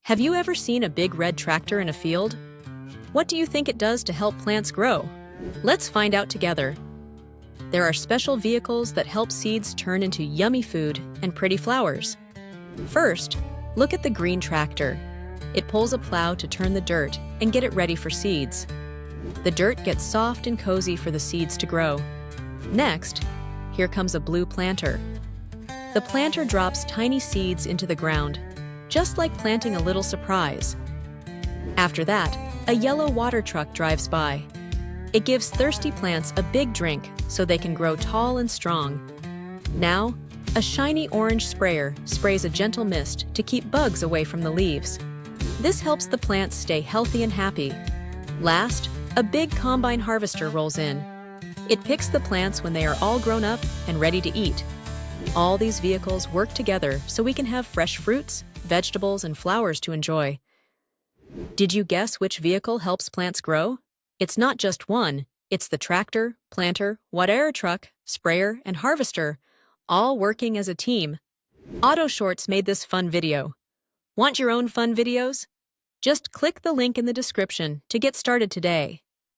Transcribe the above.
Have you ever seen a big red tractor in a field? What do you think it does to help plants grow? Let's find out together. There are special vehicles that help seeds turn into yummy food and pretty flowers. First, look at the green tractor. It pulls a plow to turn the dirt and get it ready for seeds. The dirt gets soft and cozy for the seeds to grow. Next, here comes a blue planter. The planter drops tiny seeds into the ground, just like planting a little surprise. After that, a yellow water truck drives by. It gives thirsty plants a big drink so they can grow tall and strong. Now, a shiny orange sprayer sprays a gentle mist to keep bugs away from the leaves. This helps the plants stay healthy and happy. Last, a big combine harvester rolls in. It picks the plants when they are all grown up and ready to eat. All these vehicles work together so we can have fresh fruits, vegetables, and flowers to enjoy. Did you guess which vehicle helps plants grow? It's not just one. It's the tractor, planter, water truck, sprayer, and harvester, all working as a team. AutoShorts made this fun video. Want your own fun videos? Just click the link in the description to get started today.